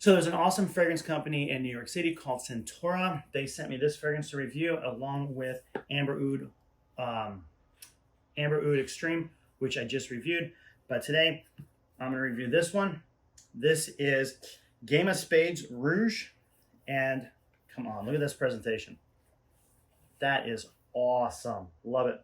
So there's an awesome fragrance company in New York City called Centora. They sent me this fragrance to review along with Amber Oud Extreme, which I just reviewed. But today I'm going to review this one. This is Spades Rouge. And come on, look at this presentation. That is awesome. Love it.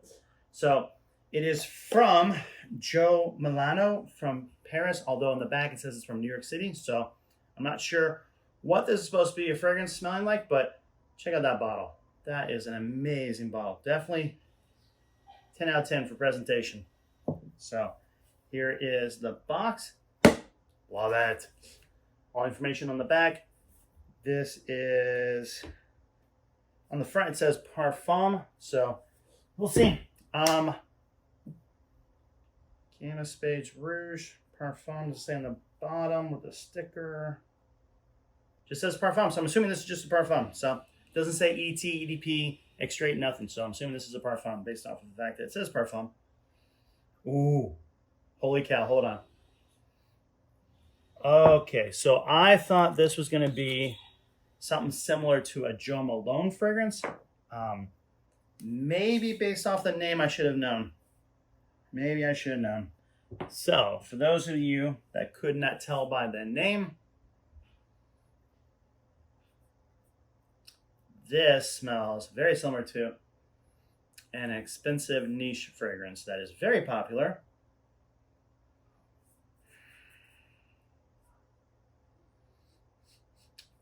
So it is from Joe Milano from Paris, although in the back it says it's from New York City. So I'm not sure what this is supposed to be a fragrance smelling like, but check out that bottle. That is an amazing bottle. Definitely 10 out of 10 for presentation. So here is the box. Love it. All information on the back. This is, on the front it says Parfum. So we'll see. Spades Rouge, Parfum, to say on the bottom with the sticker. Just says Parfum, so I'm assuming this is just a Parfum. So it doesn't say ET, EDP, Extrait, nothing. So I'm assuming this is a Parfum based off of the fact that it says Parfum. Ooh, holy cow, hold on. Okay, so I thought this was going to be something similar to a Joe Malone fragrance. Maybe based off the name I should have known. Maybe I should have known. So, for those of you that could not tell by the name, this smells very similar to an expensive niche fragrance that is very popular.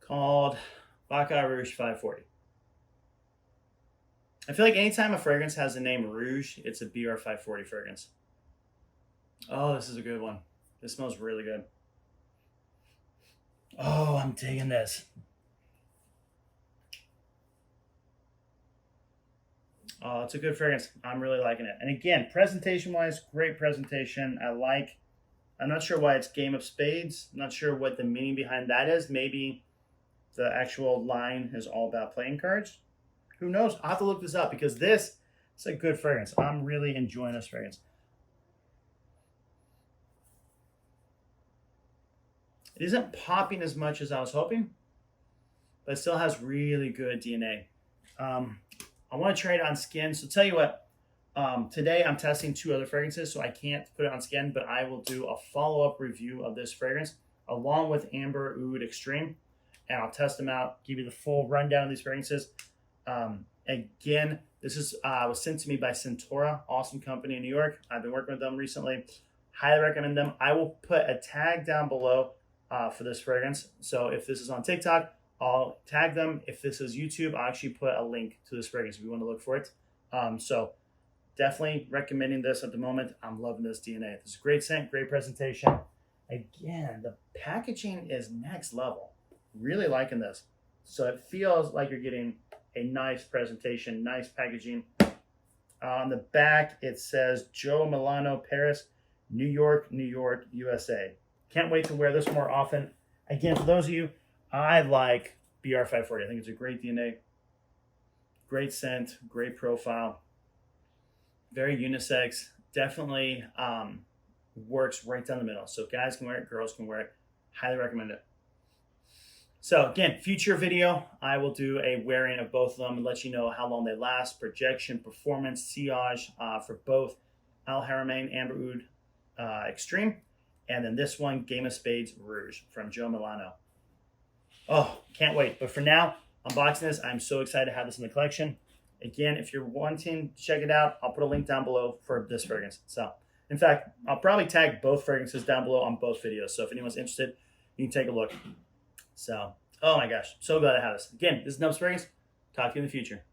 Called Spades Rouge 540. I feel like anytime a fragrance has the name Rouge, it's a BR 540 fragrance. Oh, this is a good one. This smells really good. Oh, I'm digging this. Oh, it's a good fragrance. I'm really liking it. And again, presentation-wise, great presentation. I'm not sure why it's Game of Spades. I'm not sure what the meaning behind that is. Maybe the actual line is all about playing cards. Who knows? I'll have to look this up because this is a good fragrance. I'm really enjoying this fragrance. It isn't popping as much as I was hoping, but it still has really good DNA. I want to try it on skin. So tell you what, today I'm testing 2 other fragrances, so I can't put it on skin, but I will do a follow-up review of this fragrance along with Amber Oud Extreme, and I'll test them out, give you the full rundown of these fragrances. Again, this was sent to me by Centora, awesome company in New York. I've been working with them recently. Highly recommend them. I will put a tag down below for this fragrance. So if this is on TikTok, I'll tag them. If this is YouTube, I'll actually put a link to this fragrance if you want to look for it. So definitely recommending this at the moment. I'm loving this DNA. This is a great scent, great presentation. Again, the packaging is next level. Really liking this. So it feels like you're getting a nice presentation, nice packaging. On the back, it says Joe Milano, Paris, New York, USA. Can't wait to wear this more often. Again, for those of you, I like BR 540. I think it's a great DNA, great scent, great profile, very unisex. Definitely works right down the middle. So guys can wear it, girls can wear it. Highly recommend it. So again, future video, I will do a wearing of both of them and let you know how long they last, projection, performance, sillage for both Al Haramain Amber Oud Extreme, and then this one, Game of Spades Rouge from Joe Milano. Oh, can't wait. But for now, unboxing this, I'm so excited to have this in the collection. Again, if you're wanting to check it out, I'll put a link down below for this fragrance. So, in fact, I'll probably tag both fragrances down below on both videos. So if anyone's interested, you can take a look. So, oh my gosh, so glad I have this. Again, this is Nubs Fragrance. Talk to you in the future.